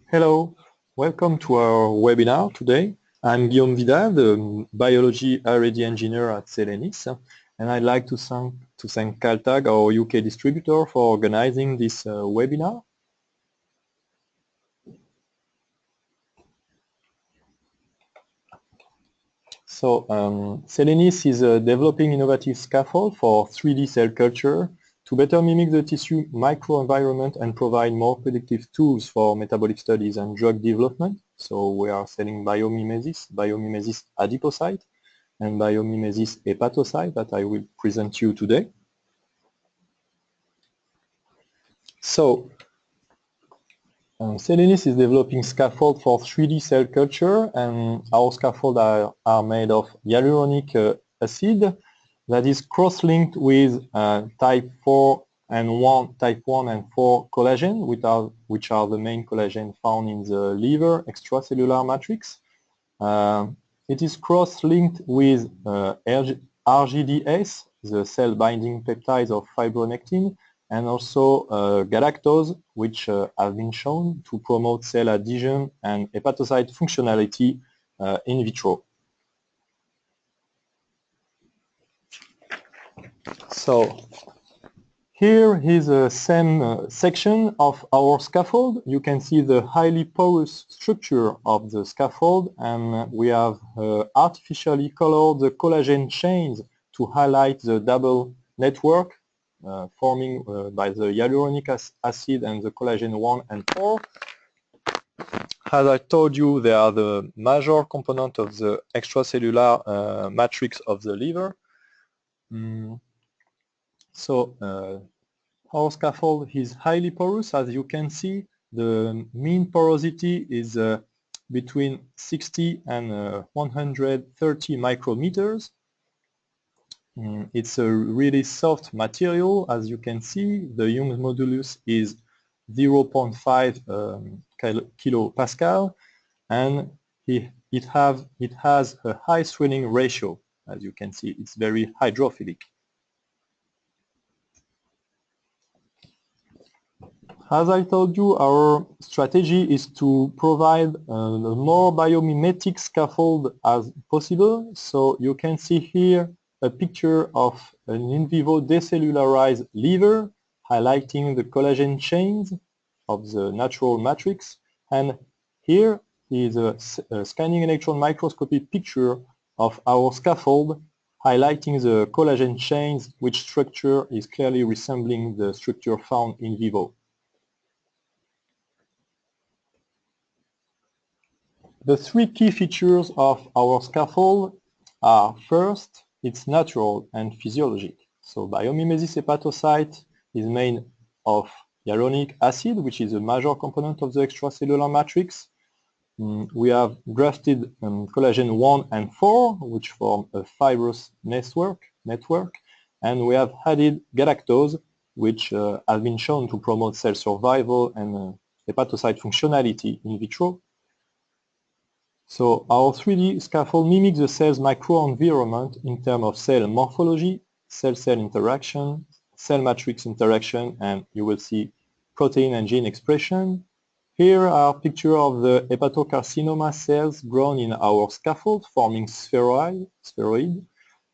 Hello, welcome to our webinar today. I'm Guillaume Vidal, the Biology R&D Engineer at Selenis, and I'd like to thank Caltag, our UK distributor, for organizing this webinar. So, Selenis is developing innovative scaffold for 3D cell culture to better mimic the tissue microenvironment and provide more predictive tools for metabolic studies and drug development. So we are selling BIOMIMESYS Adipocyte, and BIOMIMESYS Hepatocyte that I will present to you today. So, Selenis is developing scaffold for 3D cell culture, and our scaffolds are made of hyaluronic acid that is cross-linked with type 1 and 4 collagen, which are the main collagen found in the liver extracellular matrix. It is cross-linked with RGDS, the cell-binding peptides of fibronectin, and also galactose, which have been shown to promote cell adhesion and hepatocyte functionality in vitro. So here is a same section of our scaffold. You can see the highly porous structure of the scaffold, and we have artificially colored the collagen chains to highlight the double network forming by the hyaluronic acid and the collagen 1 and 4. As I told you, they are the major component of the extracellular matrix of the liver. So our scaffold is highly porous. As you can see, the mean porosity is between 60 and 130 micrometers. It's a really soft material. As you can see, the Young's modulus is 0.5 kilopascal, and it has a high swelling ratio. As you can see, it's very hydrophilic. As I told you, our strategy is to provide a more biomimetic scaffold as possible. So you can see here a picture of an in vivo decellularized liver highlighting the collagen chains of the natural matrix. And here is a scanning electron microscopy picture of our scaffold highlighting the collagen chains, which structure is clearly resembling the structure found in vivo. The three key features of our scaffold are, first, it's natural and physiologic. So BIOMIMESYS Hepatocyte is made of hyaluronic acid, which is a major component of the extracellular matrix. We have grafted collagen 1 and 4, which form a fibrous network, and we have added galactose, which has been shown to promote cell survival and hepatocyte functionality in vitro. So our 3D scaffold mimics the cell's microenvironment in terms of cell morphology, cell-cell interaction, cell matrix interaction, and you will see protein and gene expression. Here are pictures of the hepatocarcinoma cells grown in our scaffold forming spheroid,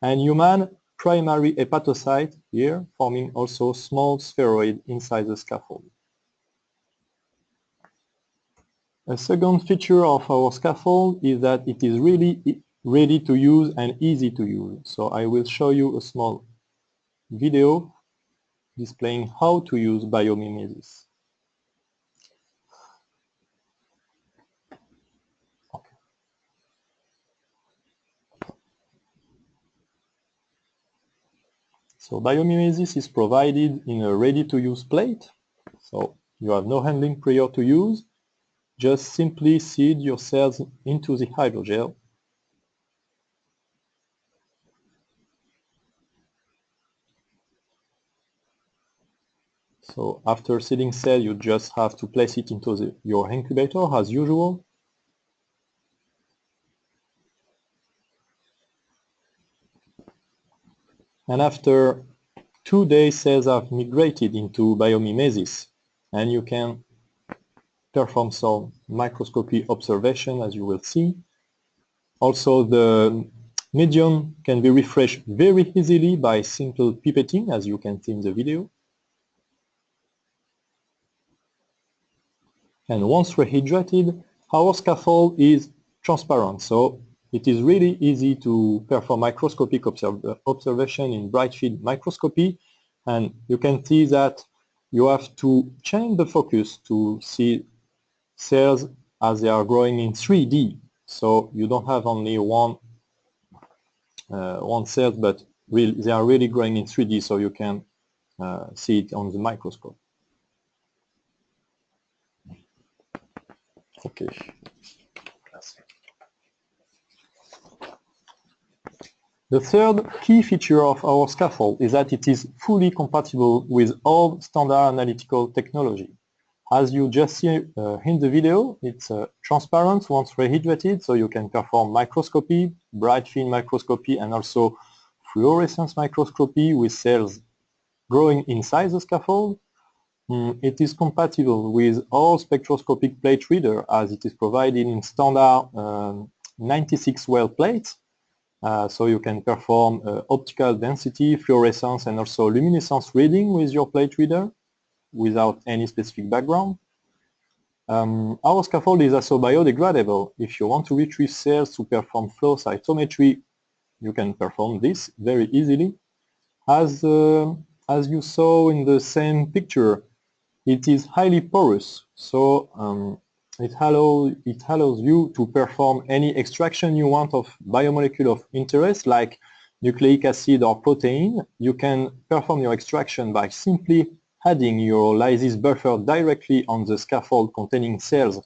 and human primary hepatocyte here forming also small spheroid inside the scaffold. A second feature of our scaffold is that it is really ready to use and easy to use. So I will show you a small video displaying how to use BIOMIMESYS. Okay. So BIOMIMESYS is provided in a ready-to-use plate. So you have no handling prior to use. Just simply seed your cells into the hydrogel. So after seeding cell, you just have to place it into your incubator as usual. And after 2 days, cells have migrated into BIOMIMESYS, and you can perform some microscopy observation, as you will see. Also, the medium can be refreshed very easily by simple pipetting, as you can see in the video. And once rehydrated, our scaffold is transparent, so it is really easy to perform microscopic observation in bright field microscopy. And you can see that you have to change the focus to see cells as they are growing in 3D. So you don't have only one cell, but they are really growing in 3D, so you can see it on the microscope. Okay. The third key feature of our scaffold is that it is fully compatible with all standard analytical technology. As you just see in the video, it's transparent once rehydrated, so you can perform microscopy, bright field microscopy, and also fluorescence microscopy with cells growing inside the scaffold. It is compatible with all spectroscopic plate reader, as it is provided in standard 96 well plates. So you can perform optical density, fluorescence, and also luminescence reading with your plate reader without any specific background. Our scaffold is also biodegradable. If you want to retrieve cells to perform flow cytometry, you can perform this very easily. As you saw in the same picture, it is highly porous, so it allows you to perform any extraction you want of biomolecule of interest, like nucleic acid or protein. You can perform your extraction by simply adding your lysis buffer directly on the scaffold containing cells.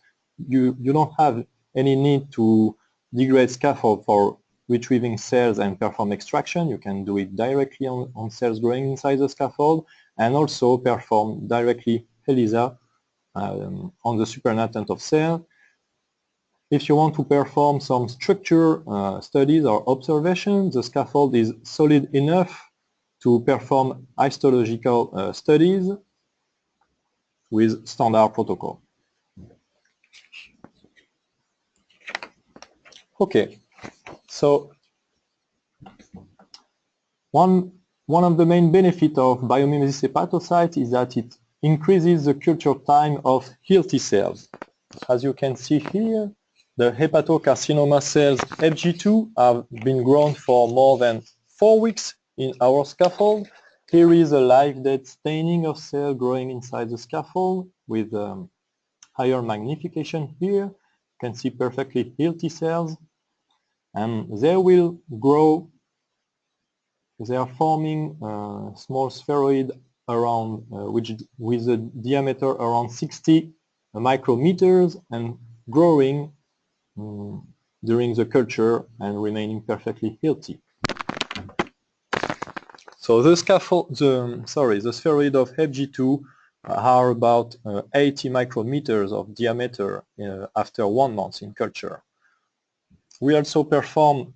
You don't have any need to degrade scaffold for retrieving cells and perform extraction. You can do it directly on cells growing inside the scaffold, and also perform directly ELISA on the supernatant of cell. If you want to perform some structure studies or observations, the scaffold is solid enough to perform histological studies with standard protocol. Okay, so one of the main benefits of BIOMIMESYS hepatocyte is that it increases the culture time of healthy cells. As you can see here, the hepatocarcinoma cells FG2 have been grown for more than 4 weeks in our scaffold. Here is a live dead staining of cells growing inside the scaffold with higher magnification here. You can see perfectly healthy cells, and they will grow. They are forming small spheroid around with a diameter around 60 micrometers and growing during the culture and remaining perfectly healthy. So the spheroid of FG2 are about 80 micrometers of diameter after 1 month in culture. We also perform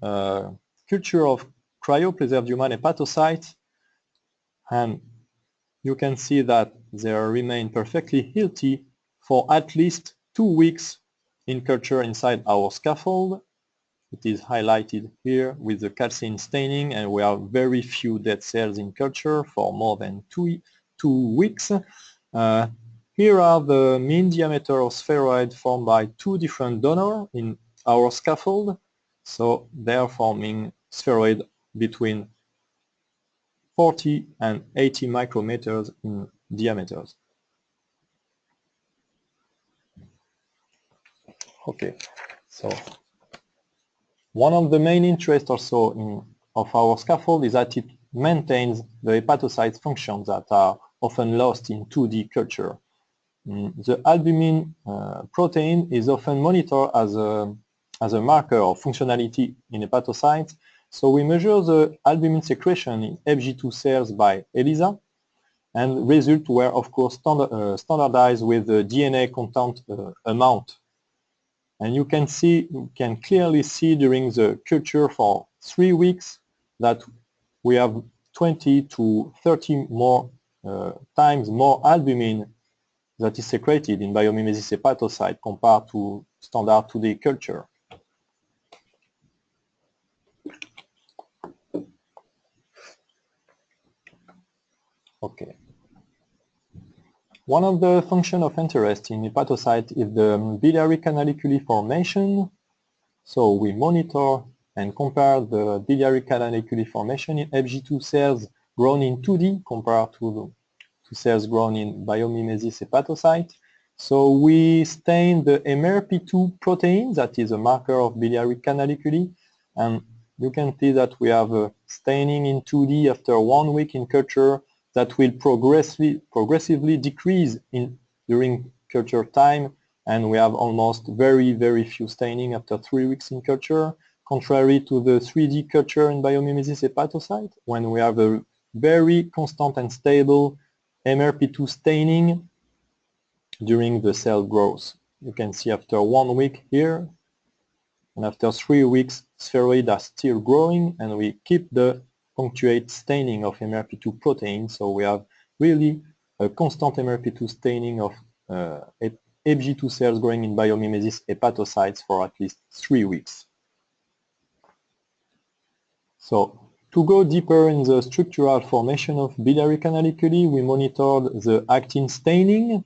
culture of cryopreserved human hepatocytes, and you can see that they remain perfectly healthy for at least 2 weeks in culture inside our scaffold. It is highlighted here with the calcine staining, and we have very few dead cells in culture for more than 2 weeks. Here are the mean diameter of spheroid formed by 2 different donors in our scaffold. So they are forming spheroid between 40 and 80 micrometers in diameters. Okay, so one of the main interests also of our scaffold is that it maintains the hepatocyte functions that are often lost in 2D culture. The albumin protein is often monitored as a marker of functionality in hepatocytes. So we measure the albumin secretion in FG2 cells by ELISA, and results were of course standardized with the DNA content amount. And you can clearly see during the culture for 3 weeks that we have 20 to 30 more times more albumin that is secreted in BIOMIMESYS hepatocyte compared to standard 2D culture. Okay. One of the functions of interest in hepatocyte is the biliary canaliculi formation. So we monitor and compare the biliary canaliculi formation in FG2 cells grown in 2D compared to cells grown in BIOMIMESYS hepatocyte. So we stain the MRP2 protein, that is a marker of biliary canaliculi, and you can see that we have a staining in 2D after 1 week in culture that will progressively decrease during culture time, and we have almost very few staining after 3 weeks in culture, contrary to the 3D culture in BIOMIMESYS hepatocyte, when we have a very constant and stable MRP2 staining during the cell growth. You can see after 1 week here, and after 3 weeks, spheroids are still growing, and we keep the punctuate staining of MRP2 protein, so we have really a constant MRP2 staining of FG2 cells growing in BIOMIMESYS hepatocytes for at least 3 weeks. So, to go deeper in the structural formation of biliary canaliculi, we monitored the actin staining,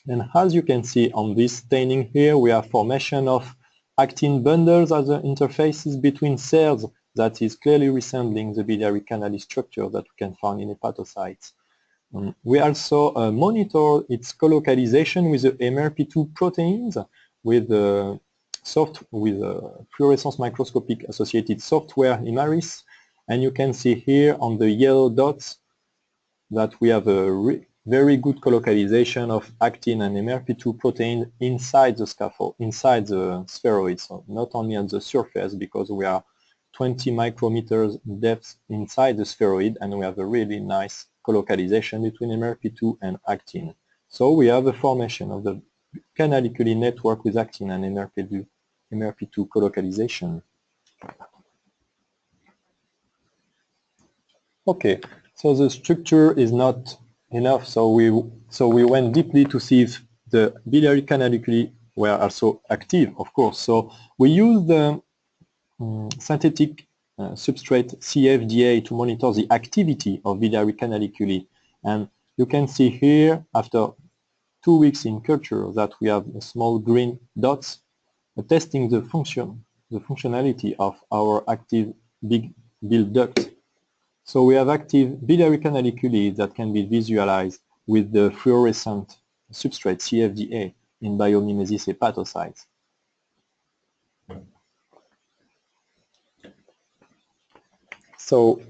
and as you can see on this staining here, we have formation of actin bundles as the interfaces between cells that is clearly resembling the biliary canal structure that we can find in hepatocytes. We also monitor its colocalization with the MRP2 proteins with fluorescence microscopic associated software IMARIS, and you can see here on the yellow dots that we have a very good colocalization of actin and MRP2 protein inside the scaffold, inside the spheroid, so not only on the surface, because we are 20 micrometers depth inside the spheroid, and we have a really nice colocalization between MRP2 and actin. So we have a formation of the canaliculi network with actin and MRP2 colocalization. Okay, so the structure is not enough, so we went deeply to see if the biliary canaliculi were also active, of course. So we used the synthetic substrate CFDA to monitor the activity of biliary canaliculi, and you can see here after 2 weeks in culture that we have small green dots testing the functionality of our active big bile duct. So we have active biliary canaliculi that can be visualized with the fluorescent substrate CFDA in BIOMIMESYS hepatocytes. So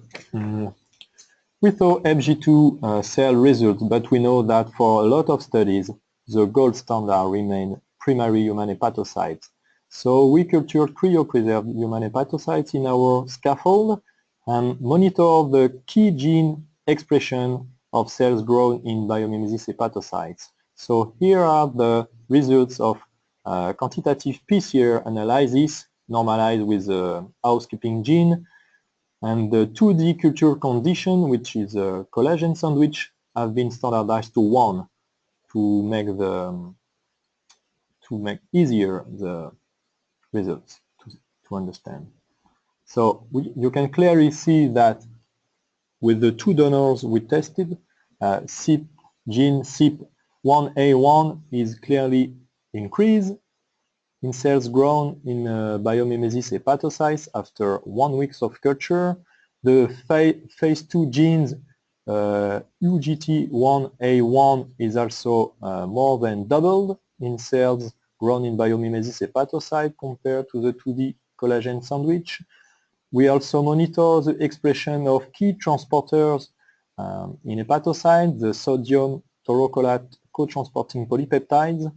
we saw FG2 cell results, but we know that for a lot of studies, the gold standard remain primary human hepatocytes. So we cultured cryopreserved human hepatocytes in our scaffold and monitor the key gene expression of cells grown in BIOMIMESYS hepatocytes. So here are the results of quantitative PCR analysis normalized with the housekeeping gene, and the 2D culture condition, which is a collagen sandwich, have been standardized to 1 to make easier the results to understand. So you can clearly see that with the 2 donors we tested, gene CYP1A1 is clearly increased in cells grown in BIOMIMESYS hepatocytes after 1 week of culture. The phase 2 genes UGT1A1 is also more than doubled in cells grown in BIOMIMESYS hepatocyte compared to the 2D collagen sandwich. We also monitor the expression of key transporters in hepatocytes. The sodium taurocolate co-transporting polypeptides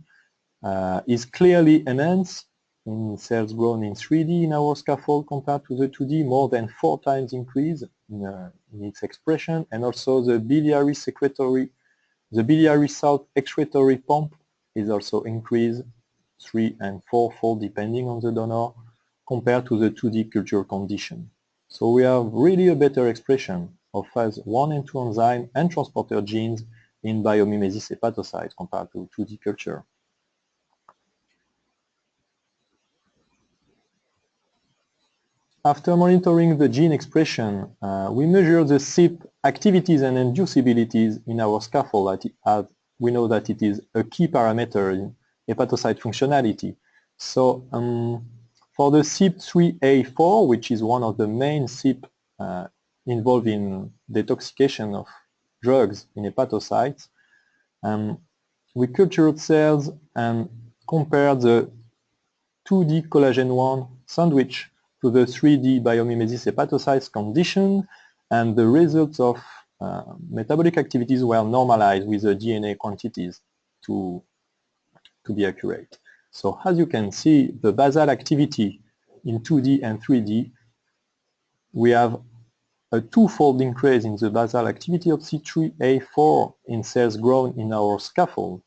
is clearly enhanced in cells grown in 3D in our scaffold compared to the 2D, more than 4 times increase in its expression, and also the biliary salt excretory pump is also increased 3 and 4-fold depending on the donor compared to the 2D culture condition. So we have really a better expression of phase 1 and 2 enzyme and transporter genes in BIOMIMESYS hepatocytes compared to 2D culture. After monitoring the gene expression, we measure the CYP activities and inducibilities in our scaffold, as we know that it is a key parameter in hepatocyte functionality. So for the CYP3A4, which is one of the main CYP involved in detoxification of drugs in hepatocytes, we cultured cells and compared the 2D collagen 1 sandwich to the 3D BIOMIMESYS hepatocytes condition, and the results of metabolic activities were normalized with the DNA quantities to be accurate. So as you can see, the basal activity in 2D and 3D, we have a twofold increase in the basal activity of C3A4 in cells grown in our scaffold.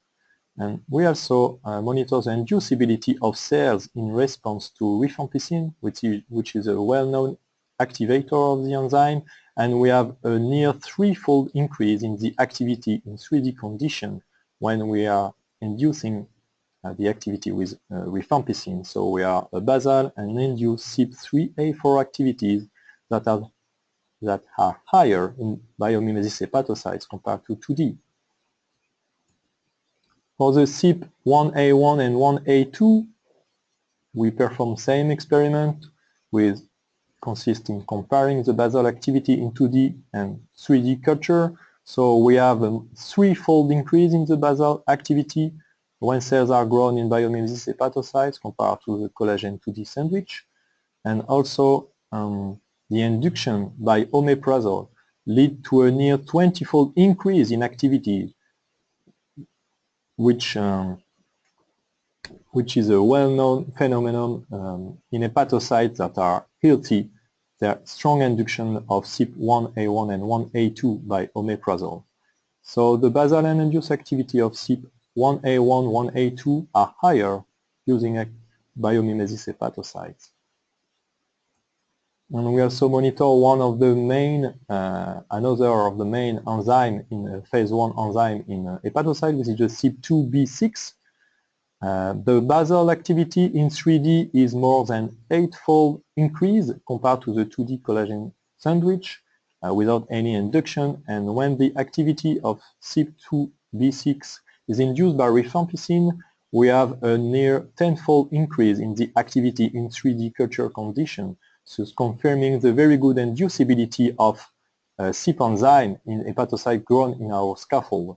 And we also monitor the inducibility of cells in response to rifampicin, which is a well-known activator of the enzyme, and we have a near threefold increase in the activity in 3D condition when we are inducing the activity with rifampicin. So we are a basal and induced CYP3A4 activities that are higher in BIOMIMESYS hepatocytes compared to 2D. For the CYP1A1 and 1A2, we perform same experiment with consisting comparing the basal activity in 2D and 3D culture. So we have a threefold increase in the basal activity when cells are grown in BIOMIMESYS hepatocytes compared to the collagen 2D sandwich. And also the induction by omeprazole lead to a near 20-fold increase in activity, which is a well-known phenomenon in hepatocytes that are healthy. There are strong induction of CYP1A1 and 1A2 by omeprazole. So the basal and induced activity of CYP1A1, 1A2 are higher using BIOMIMESYS hepatocytes. And we also monitor one of the main, another of the main enzyme in phase 1 enzyme in hepatocyte, which is the CYP2B6. The basal activity in 3D is more than 8-fold increase compared to the 2D collagen sandwich without any induction. And when the activity of CYP2B6 is induced by rifampicin, we have a near 10-fold increase in the activity in 3D culture condition. So it's confirming the very good inducibility of CYP enzyme in hepatocyte grown in our scaffold.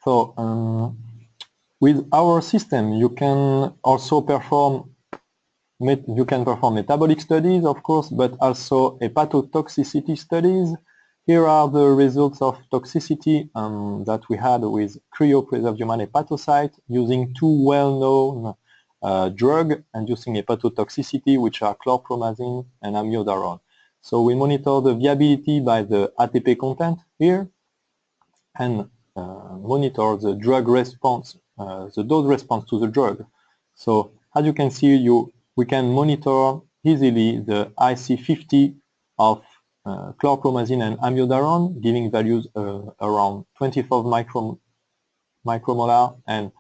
So with our system, you can also perform metabolic studies, of course, but also hepatotoxicity studies. Here are the results of toxicity that we had with cryopreserved human hepatocyte using two well-known drugs inducing hepatotoxicity, which are chlorpromazine and amiodarone. So we monitor the viability by the ATP content here and monitor the drug response, the dose response to the drug. So as you can see, we can monitor easily the IC50 of chlorpromazine and amiodarone, giving values around 24 micromolar and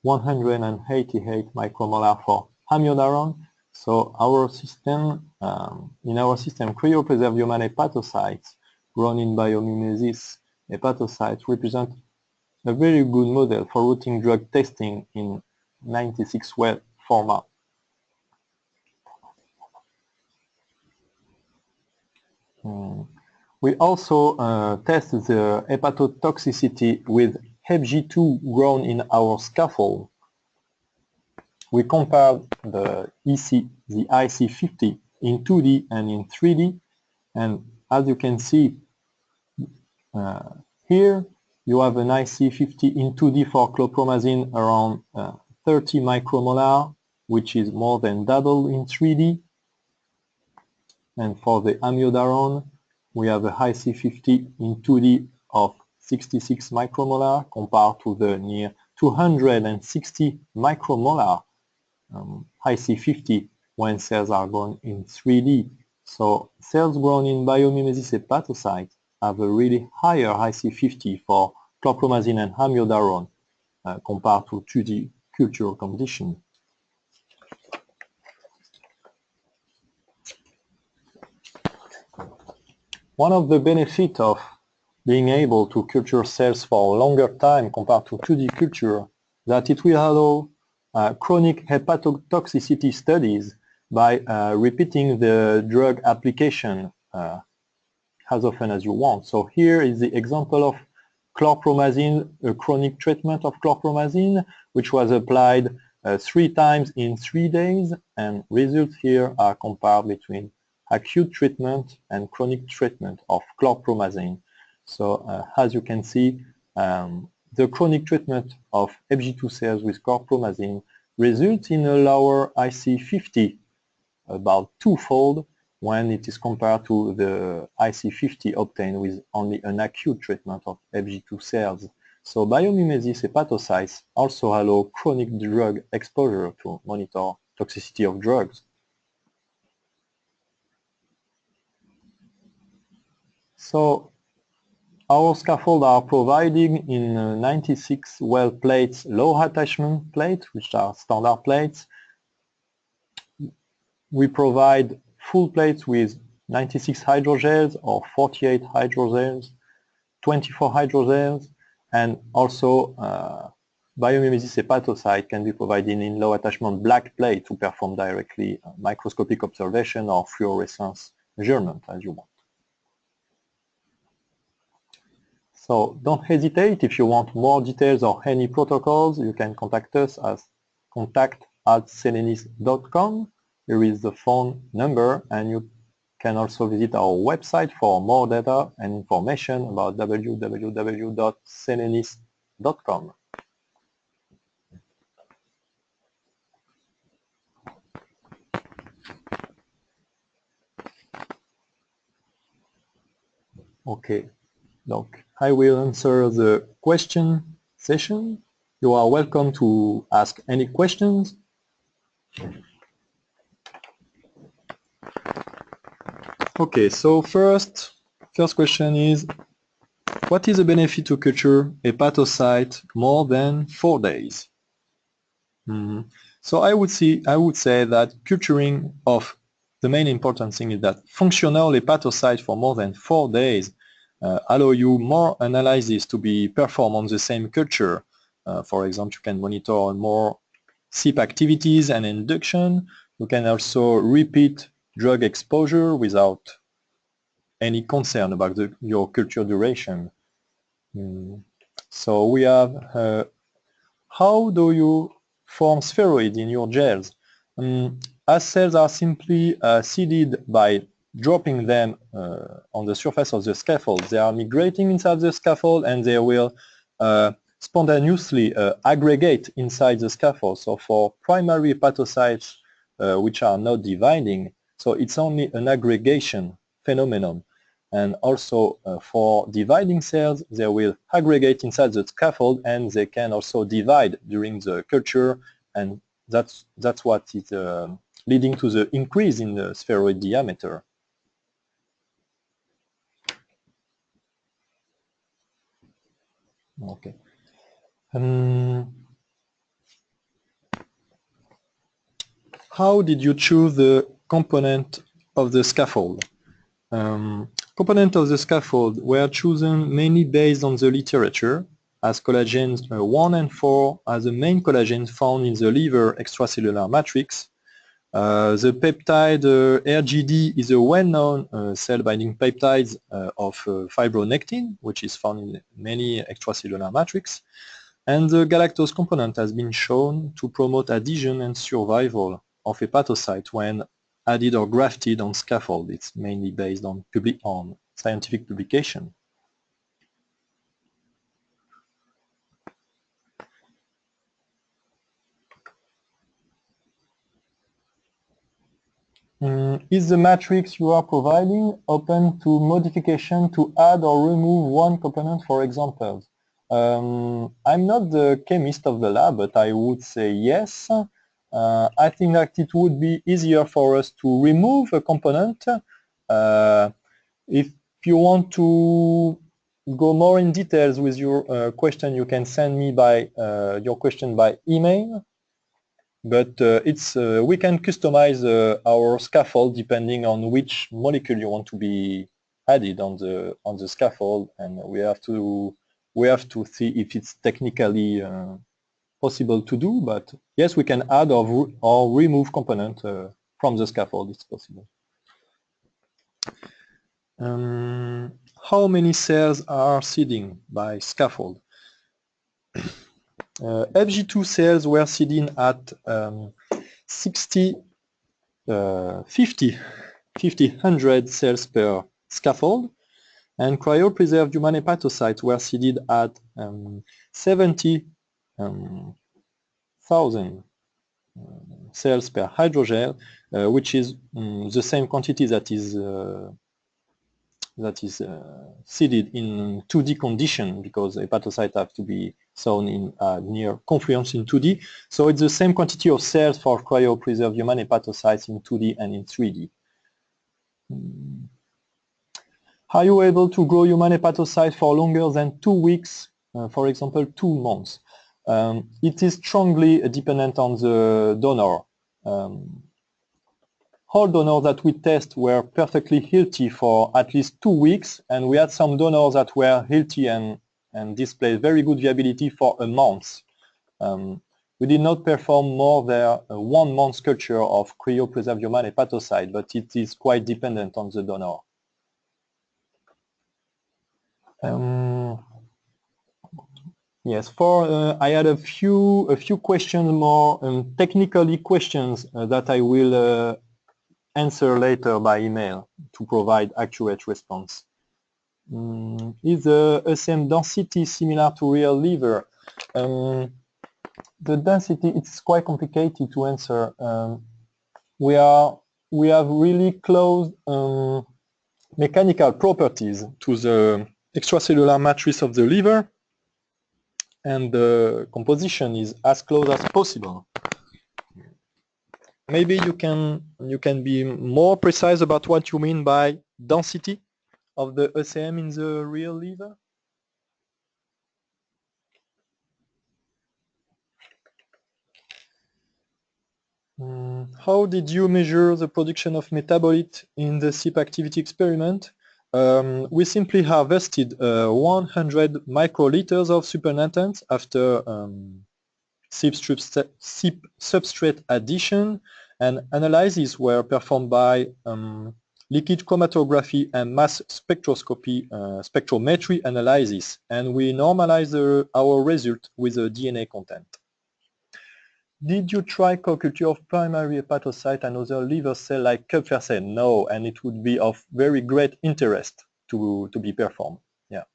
188 micromolar for amiodarone. So our system, in our system, cryopreserved human hepatocytes grown in BIOMIMESYS hepatocytes represent a very good model for routine drug testing in 96-well format. We also test the hepatotoxicity with HepG2 grown in our scaffold. We compared the IC50 in 2D and in 3D, and as you can see here, you have an IC50 in 2D for chlorpromazine around 30 micromolar, which is more than double in 3D. And for the amiodarone, we have a IC50 in 2D of 66 micromolar compared to the near 260 micromolar IC50 when cells are grown in 3D. So cells grown in BIOMIMESYS hepatocyte have a really higher IC50 for chlorpromazine and amiodarone compared to 2D culture condition. One of the benefits of being able to culture cells for a longer time compared to 2D culture that it will allow chronic hepatotoxicity studies by repeating the drug application as often as you want. So here is the example of chlorpromazine, a chronic treatment of chlorpromazine, which was applied 3 times in 3 days, and results here are compared between acute treatment and chronic treatment of chlorpromazine. So as you can see, the chronic treatment of FG2 cells with chlorpromazine results in a lower IC50, about 2-fold, when it is compared to the IC50 obtained with only an acute treatment of FG2 cells. So BIOMIMESYS hepatocytes also allow chronic drug exposure to monitor toxicity of drugs. So our scaffolds are providing in 96 well plates, low attachment plates, which are standard plates. We provide full plates with 96 hydrogels or 48 hydrogels, 24 hydrogels, and also BIOMIMESYS hepatocyte can be provided in low attachment black plate to perform directly microscopic observation or fluorescence measurement as you want. So don't hesitate. If you want more details or any protocols, you can contact us at contact@selenis.com. Here is the phone number, and you can also visit our website for more data and information about www.selenis.com. Okay, donc I will answer the question session. You are welcome to ask any questions. Okay, so first question is, what is the benefit to culture hepatocyte more than 4 days? So I would say that culturing of the main important thing is that functional hepatocyte for more than 4 days allow you more analysis to be performed on the same culture. For example, you can monitor more CYP activities and induction. You can also repeat drug exposure without any concern about your culture duration. So we have, how do you form spheroids in your gels? As cells are simply seeded by dropping them on the surface of the scaffold, they are migrating inside the scaffold, and they will spontaneously aggregate inside the scaffold. So for primary hepatocytes which are not dividing, so it's only an aggregation phenomenon. And also for dividing cells, they will aggregate inside the scaffold, and they can also divide during the culture, and that's what is leading to the increase in the spheroid diameter. Okay. How did you choose the component of the scaffold? Components of the scaffold were chosen mainly based on the literature, as collagens 1 and 4 are the main collagens found in the liver extracellular matrix. The peptide RGD is a well-known cell-binding peptide of fibronectin, which is found in many extracellular matrix. And the galactose component has been shown to promote adhesion and survival of hepatocyte when added or grafted on scaffold. It's mainly based on scientific publication. Is the matrix you are providing open to modification to add or remove one component, for example? I'm not the chemist of the lab, but I would say yes. I think that it would be easier for us to remove a component. If you want to go more in details with your question, you can send me your question by email. But we can customize our scaffold depending on which molecule you want to be added on the scaffold, and we have to see if it's technically possible to do. But yes, we can add or remove component from the scaffold. It's possible. How many cells are seeding by scaffold? FG2 cells were seeding at 100 cells per scaffold, and cryopreserved human hepatocytes were seeded at 70,000 cells per hydrogel, which is the same quantity that is seeded in 2D condition, because hepatocytes have to be sown in near confluence in 2D. So it's the same quantity of cells for cryopreserved human hepatocytes in 2D and in 3D. Are you able to grow human hepatocytes for longer than 2 weeks, for example 2 months? It is strongly dependent on the donor. All donors that we test were perfectly healthy for at least 2 weeks, and we had some donors that were healthy and displayed very good viability for a month. We did not perform more than a 1 month culture of cryopreserved human hepatocyte, but it is quite dependent on the donor. Yes, I had a few questions, more technically questions that I will answer later by email to provide accurate response. Is the ECM density similar to real liver? The density, it's quite complicated to answer. We have really close mechanical properties to the extracellular matrix of the liver, and the composition is as close as possible. Maybe you can be more precise about what you mean by density of the ECM in the real liver? How did you measure the production of metabolite in the SIP activity experiment? We simply harvested 100 microliters of supernatant after SIP substrate addition, and analyses were performed by liquid chromatography and mass spectroscopy spectrometry analysis, and we normalized our result with the DNA content. Did you try co-culture of primary hepatocyte and other liver cell like Kupfer cell? No, and it would be of very great interest to be performed. Yeah.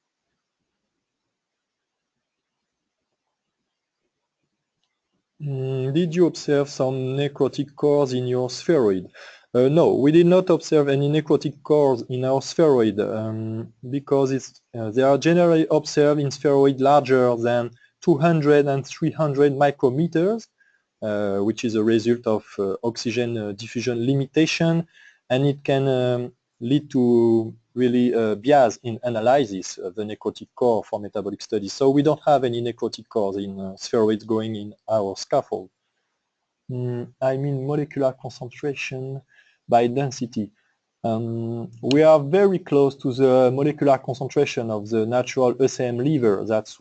Did you observe some necrotic cores in your spheroid? No, we did not observe any necrotic cores in our spheroid because they are generally observed in spheroid larger than 200 and 300 micrometers, which is a result of oxygen diffusion limitation, and it can lead to really bias in analysis of the necrotic core for metabolic studies. So we don't have any necrotic cores in spheroids going in our scaffold. I mean molecular concentration by density. We are very close to the molecular concentration of the natural ECM liver. That's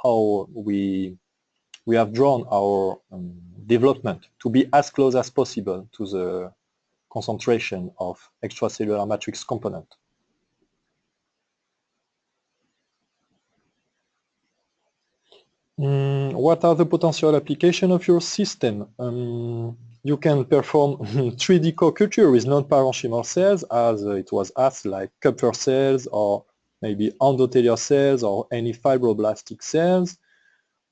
how we have drawn our development, to be as close as possible to the concentration of extracellular matrix component. What are the potential applications of your system? You can perform 3D co-culture with non-parenchymal cells, as it was asked, like Kupfer cells or maybe endothelial cells or any fibroblastic cells.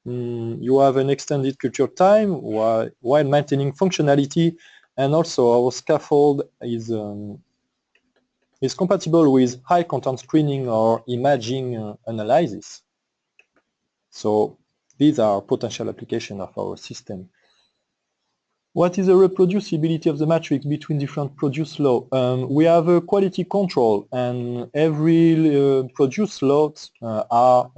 You have an extended culture time while maintaining functionality, and also our scaffold is compatible with high content screening or imaging analysis. So these are potential applications of our system. What is the reproducibility of the matrix between different produce lots? We have a quality control, and every produce lots are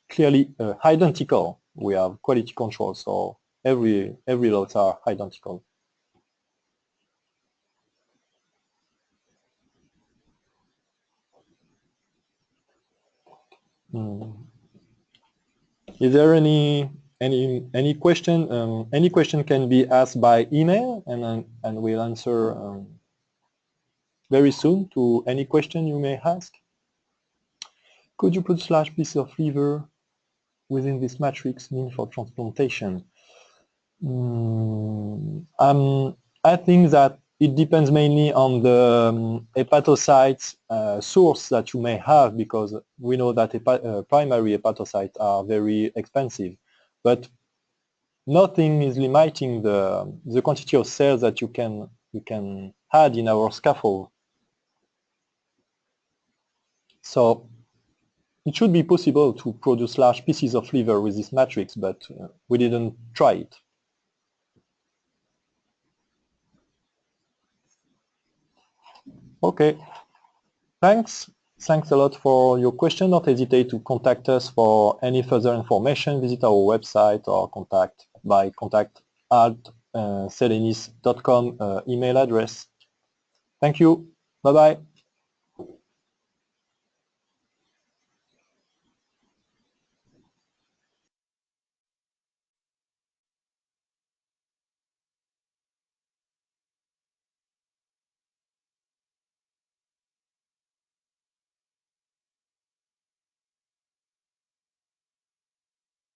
clearly identical. We have quality control, so every lots are identical. Is there any question? Any question can be asked by email, and we'll answer very soon to any question you may ask. Could you put large pieces of liver within this matrix mean for transplantation? I think that it depends mainly on the hepatocytes source that you may have, because we know that primary hepatocytes are very expensive. But nothing is limiting the quantity of cells that you can add in our scaffold. So it should be possible to produce large pieces of liver with this matrix, but we didn't try it. Okay, thanks a lot for your question. Don't hesitate to contact us for any further information. Visit our website or contact at selenis.com email address. Thank you. Bye-bye.